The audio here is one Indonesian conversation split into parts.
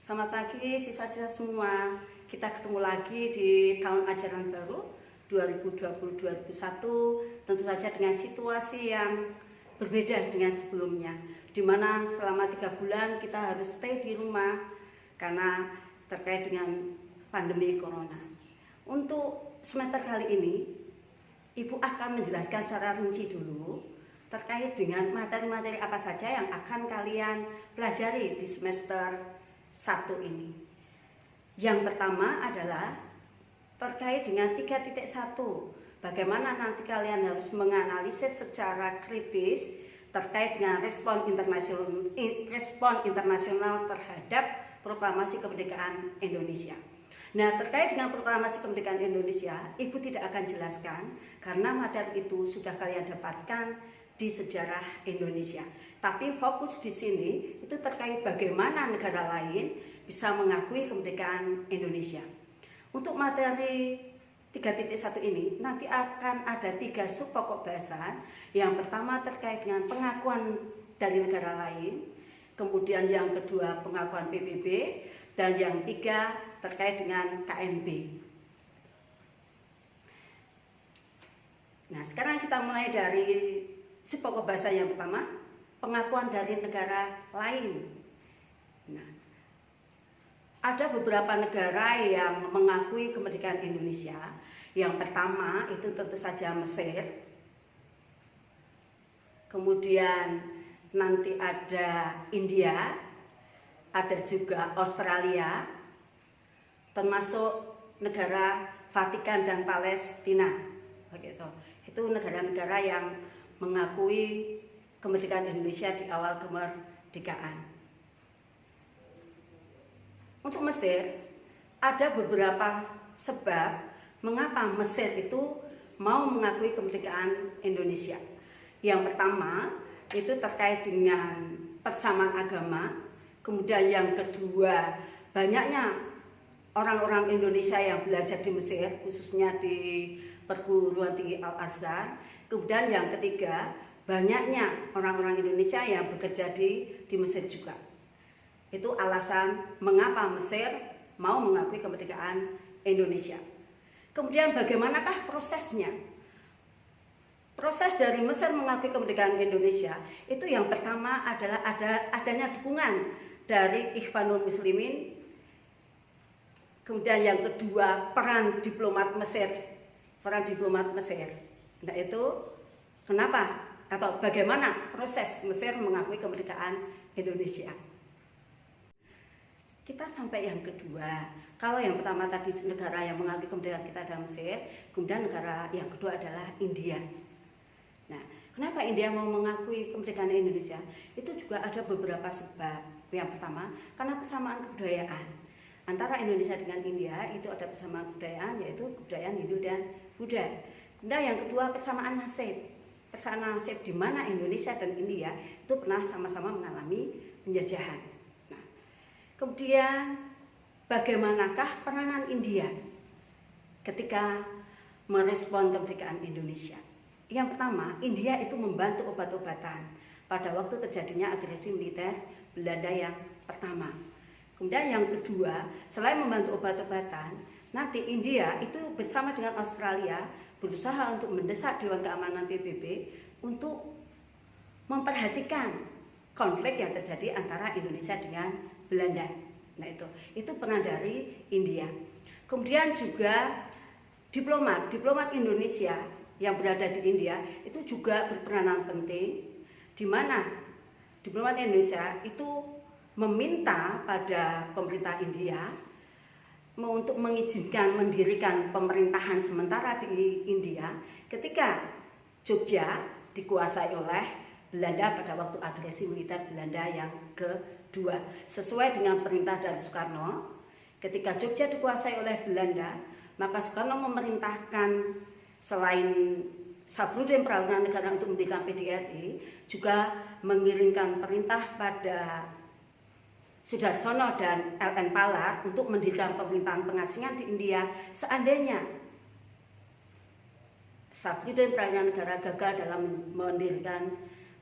Selamat pagi siswa-siswa semua. Kita ketemu lagi di tahun ajaran baru 2020-2021, tentu saja dengan situasi yang berbeda dengan sebelumnya, di mana selama 3 bulan kita harus stay di rumah karena terkait dengan pandemi corona. Untuk semester kali ini, Ibu akan menjelaskan secara rinci dulu terkait dengan materi-materi apa saja yang akan kalian pelajari di semester 1 ini. Yang pertama adalah terkait dengan 3.1. Bagaimana nanti kalian harus menganalisis secara kritis terkait dengan respon internasional terhadap proklamasi kemerdekaan Indonesia. Nah, terkait dengan proklamasi kemerdekaan Indonesia, Ibu tidak akan jelaskan karena materi itu sudah kalian dapatkan di sejarah Indonesia. Tapi fokus di sini itu terkait bagaimana negara lain bisa mengakui kemerdekaan Indonesia. Untuk materi 3.1 ini nanti akan ada 3 sub pokok bahasan. Yang pertama terkait dengan pengakuan dari negara lain, kemudian yang kedua pengakuan PBB, dan yang ketiga terkait dengan KMB. Nah, sekarang kita mulai dari sub pokok bahasa yang pertama, pengakuan dari negara lain. Nah, ada beberapa negara yang mengakui kemerdekaan Indonesia. Yang pertama itu tentu saja Mesir. Kemudian nanti ada India, ada juga Australia, termasuk negara Vatikan dan Palestina. Begitu. Itu negara-negara yang mengakui kemerdekaan Indonesia di awal kemerdekaan. Untuk Mesir, ada beberapa sebab mengapa Mesir itu mau mengakui kemerdekaan Indonesia. Yang pertama, itu terkait dengan persamaan agama. Kemudian yang kedua, banyaknya orang-orang Indonesia yang belajar di Mesir, khususnya di perguruan tinggi Al-Azhar. Kemudian yang ketiga, banyaknya orang-orang Indonesia yang bekerja di Mesir juga. Itu alasan mengapa Mesir mau mengakui kemerdekaan Indonesia. Kemudian bagaimanakah prosesnya? Proses dari Mesir mengakui kemerdekaan Indonesia itu yang pertama adalah adanya dukungan dari Ikhwanul Muslimin. Kemudian yang kedua peran diplomat Mesir. Nah, itu kenapa atau bagaimana proses Mesir mengakui kemerdekaan Indonesia. Kita sampai yang kedua. Kalau yang pertama tadi negara yang mengakui kemerdekaan kita adalah Mesir, kemudian negara yang kedua adalah India. Nah, kenapa India mau mengakui kemerdekaan Indonesia? Itu juga ada beberapa sebab. Yang pertama, karena persamaan kebudayaan. Antara Indonesia dengan India itu ada persamaan kebudayaan, yaitu kebudayaan Hindu dan Buddha. Kemudian yang kedua, persamaan nasib. Persamaan nasib di mana Indonesia dan India itu pernah sama-sama mengalami penjajahan. Nah, kemudian bagaimanakah peranan India ketika merespon kemerdekaan Indonesia? Yang pertama, India itu membantu obat-obatan pada waktu terjadinya agresi militer Belanda yang pertama. Kemudian yang kedua, selain membantu obat-obatan, nanti India itu bersama dengan Australia berusaha untuk mendesak Dewan Keamanan PBB untuk memperhatikan konflik yang terjadi antara Indonesia dengan Belanda. Nah, itu peran dari India. Kemudian juga diplomat Indonesia yang berada di India itu juga berperanan penting, di mana diplomat Indonesia itu meminta pada pemerintah India untuk mengizinkan mendirikan pemerintahan sementara di India ketika Jogja dikuasai oleh Belanda pada waktu agresi militer Belanda yang kedua. Sesuai dengan perintah dari Soekarno, ketika Jogja dikuasai oleh Belanda, maka Soekarno memerintahkan selain Safruddin Prawananegara untuk mendirikan PDRI, juga mengirimkan perintah pada Sudarsono dan LN Palar untuk mendirikan pemerintahan pengasingan di India seandainya Safruddin Prawananegara gagal dalam mendirikan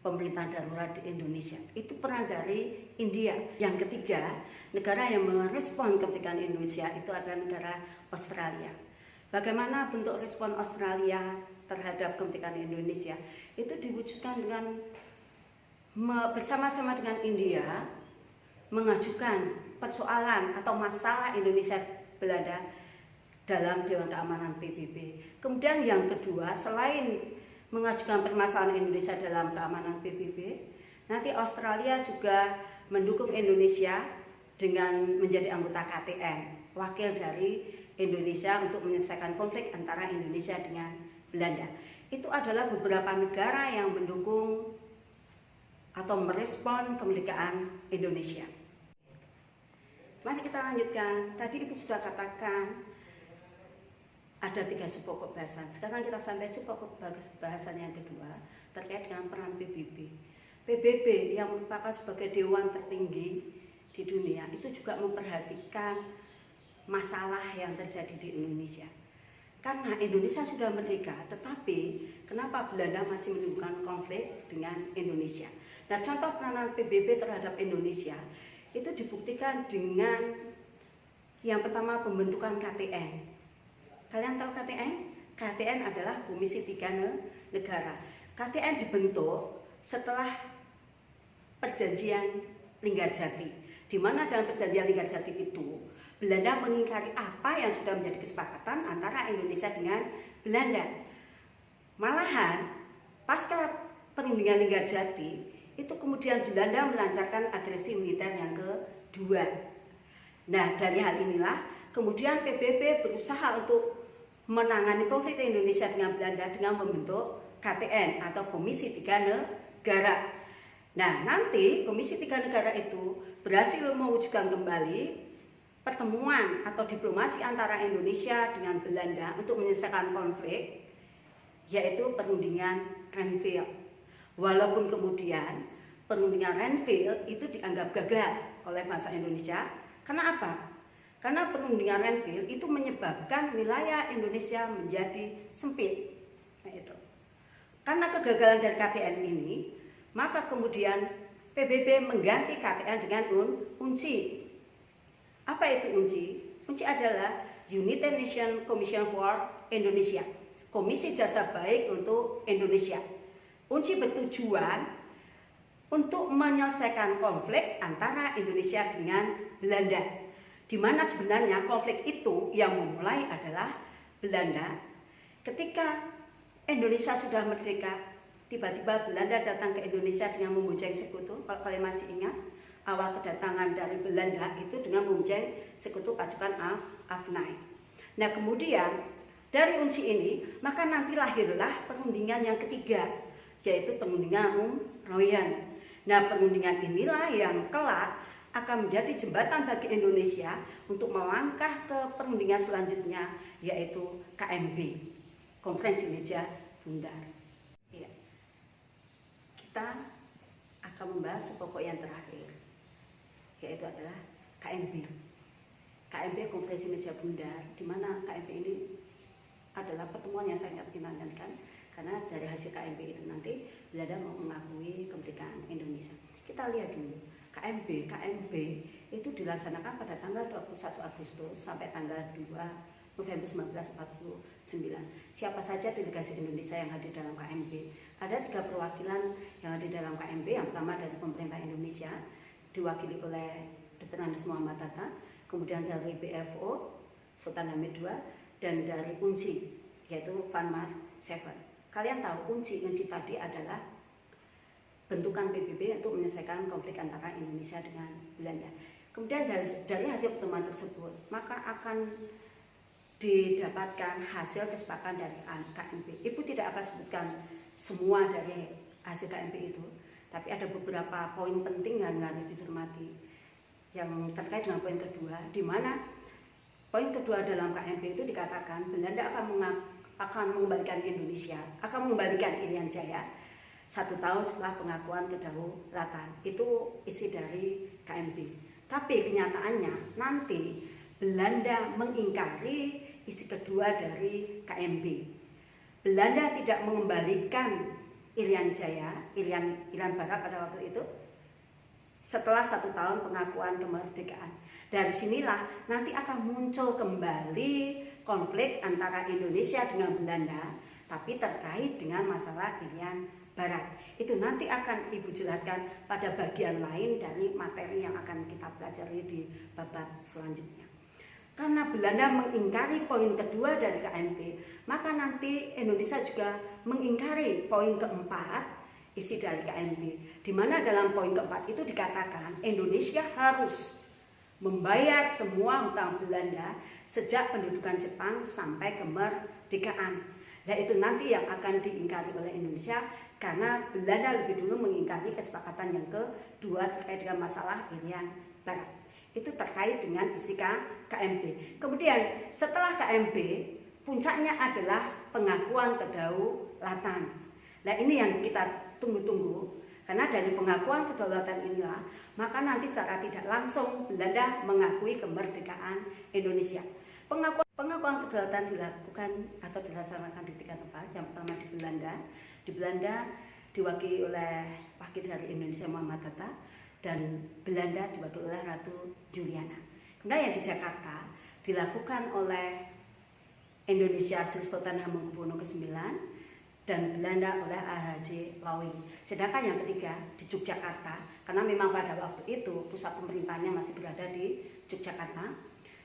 pemerintahan darurat di Indonesia. Itu peran dari India. Yang ketiga, negara yang merespon kemerdekaan Indonesia itu adalah negara Australia. Bagaimana bentuk respon Australia terhadap kemerdekaan Indonesia? Itu diwujudkan dengan bersama-sama dengan India mengajukan persoalan atau masalah Indonesia Belanda dalam Dewan Keamanan PBB. Kemudian yang kedua, selain mengajukan permasalahan Indonesia dalam keamanan PBB, nanti Australia juga mendukung Indonesia dengan menjadi anggota KTN, wakil dari Indonesia untuk menyelesaikan konflik antara Indonesia dengan Belanda. Itu adalah beberapa negara yang mendukung atau merespon kemerdekaan Indonesia. Mari kita lanjutkan. Tadi Ibu sudah katakan ada 3 subpokok bahasan. Sekarang kita sampai subpokok bahasan yang kedua terkait dengan peran PBB. PBB yang merupakan sebagai dewan tertinggi di dunia itu juga memperhatikan masalah yang terjadi di Indonesia. Karena Indonesia sudah merdeka, tetapi kenapa Belanda masih menimbulkan konflik dengan Indonesia? Nah, contoh peranan PBB terhadap Indonesia itu dibuktikan dengan yang pertama pembentukan KTN. Kalian tahu KTN? KTN adalah Komisi 3 Negara. KTN dibentuk setelah perjanjian Linggarjati, di mana dalam perjanjian Linggarjati itu Belanda mengingkari apa yang sudah menjadi kesepakatan antara Indonesia dengan Belanda. Malahan pasca perundingan Linggarjati itu kemudian Belanda melancarkan agresi militer yang kedua. Nah, dari hal inilah kemudian PBB berusaha untuk menangani konflik Indonesia dengan Belanda dengan membentuk KTN atau Komisi 3 Negara. Nah, nanti Komisi 3 Negara itu berhasil mewujudkan kembali pertemuan atau diplomasi antara Indonesia dengan Belanda untuk menyelesaikan konflik, yaitu perundingan Renville. Walaupun kemudian perundingan Renville itu dianggap gagal oleh bangsa Indonesia. Karena apa? Karena perundingan Renville itu menyebabkan wilayah Indonesia menjadi sempit. Nah, itu. Karena kegagalan dari KTN ini, maka kemudian PBB mengganti KTN dengan UNCI. Apa itu UNCI? UNCI adalah United Nations Commission for Indonesia, Komisi Jasa Baik untuk Indonesia. UNCI bertujuan untuk menyelesaikan konflik antara Indonesia dengan Belanda, di mana sebenarnya konflik itu yang memulai adalah Belanda. Ketika Indonesia sudah merdeka, tiba-tiba Belanda datang ke Indonesia dengan membonceng sekutu. Kalau kalian masih ingat, awal kedatangan dari Belanda itu dengan membonceng sekutu pasukan Afnai. Nah, kemudian dari UNCI ini, maka nanti lahirlah perundingan yang ketiga, yaitu perundingan Royan. Nah, perundingan inilah yang kelak akan menjadi jembatan bagi Indonesia untuk melangkah ke perundingan selanjutnya, yaitu KMB, Konferensi Meja Bundar. Ya. Kita akan membahas pokok yang terakhir, yaitu adalah KMB. KMB, Konferensi Meja Bundar, di mana KMB ini adalah pertemuan yang sangat dinantikan, karena dari hasil KMB itu nanti Belanda mau mengakui kemerdekaan Indonesia. Kita lihat dulu. KMB itu dilaksanakan pada tanggal 21 Agustus sampai tanggal 2 November 1949. Siapa saja delegasi Indonesia yang hadir dalam KMB? Ada 3 perwakilan yang hadir dalam KMB. Yang pertama dari pemerintah Indonesia, diwakili oleh Dr. Andes Muhammad Hatta, kemudian dari BFO Sultan Hamid II, dan dari UNCI, yaitu Van Mars Seven. Kalian tahu UNCI tadi adalah bentukan PBB untuk menyelesaikan konflik antara Indonesia dengan Belanda. Kemudian dari hasil pertemuan tersebut, maka akan didapatkan hasil kesepakatan dari KMB. Ibu tidak akan sebutkan semua dari hasil KMB itu, tapi ada beberapa poin penting yang harus dicermati. Yang terkait dengan poin kedua, di mana poin kedua dalam KMB itu dikatakan Belanda akan mengembalikan Indonesia, akan mengembalikan Irian Jaya 1 tahun setelah pengakuan kedaulatan. Itu isi dari KMB. Tapi kenyataannya nanti Belanda mengingkari isi kedua dari KMB. Belanda tidak mengembalikan Irian Jaya, Irian Barat pada waktu itu, setelah 1 tahun pengakuan kemerdekaan. Dari sinilah nanti akan muncul kembali konflik antara Indonesia dengan Belanda, tapi terkait dengan masalah Irian Barat. Itu nanti akan Ibu jelaskan pada bagian lain dari materi yang akan kita pelajari di babak selanjutnya. Karena Belanda mengingkari poin kedua dari KMP, maka nanti Indonesia juga mengingkari poin keempat isi dari KMP, di mana dalam poin keempat itu dikatakan Indonesia harus membayar semua hutang Belanda sejak pendudukan Jepang sampai kemerdekaan. Dan itu nanti yang akan diingkari oleh Indonesia karena Belanda lebih dulu mengingkari kesepakatan yang kedua terkait dengan masalah Irian Barat. Itu terkait dengan isi KMP. Kemudian setelah KMP, puncaknya adalah pengakuan kedaulatan. Nah ini yang kita tunggu-tunggu, karena dari pengakuan kedaulatan inilah maka nanti secara tidak langsung Belanda mengakui kemerdekaan Indonesia. Pengakuan kedaulatan dilakukan atau dilaksanakan di 3 tempat. Yang pertama di Belanda. Di Belanda diwakili oleh wakil dari Indonesia Muhammad Hatta, dan Belanda diwakili oleh Ratu Juliana. Kemudian yang di Jakarta dilakukan oleh Indonesia Sri Sultan Hamengkubuwono ke-9 dan Belanda oleh AHJ Lawing. Sedangkan yang ketiga di Yogyakarta, karena memang pada waktu itu pusat pemerintahnya masih berada di Yogyakarta,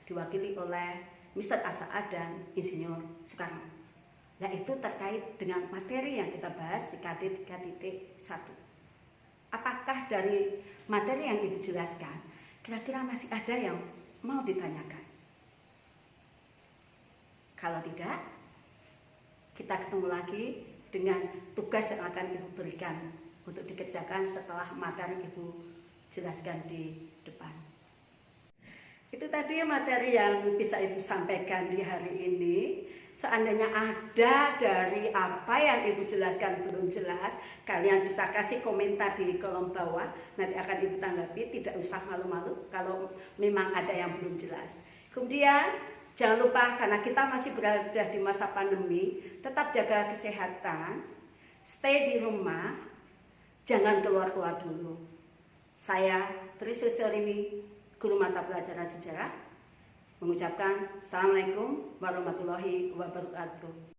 diwakili oleh Mr. Asaad dan Insinyur Soekarno. Nah itu terkait dengan materi yang kita bahas di KD 3.1. Apakah dari materi yang Ibu jelaskan, kira-kira masih ada yang mau ditanyakan? Kalau tidak, kita ketemu lagi dengan tugas yang akan Ibu berikan untuk dikerjakan setelah materi Ibu jelaskan di depan. Itu tadi materi yang bisa Ibu sampaikan di hari ini. Seandainya ada dari apa yang Ibu jelaskan belum jelas, kalian bisa kasih komentar di kolom bawah. Nanti akan Ibu tanggapi, tidak usah malu-malu kalau memang ada yang belum jelas. Kemudian jangan lupa, karena kita masih berada di masa pandemi, tetap jaga kesehatan, stay di rumah, jangan keluar-keluar dulu. Saya Tri Susterini, Guru Mata Pelajaran Sejarah, mengucapkan Assalamualaikum warahmatullahi wabarakatuh.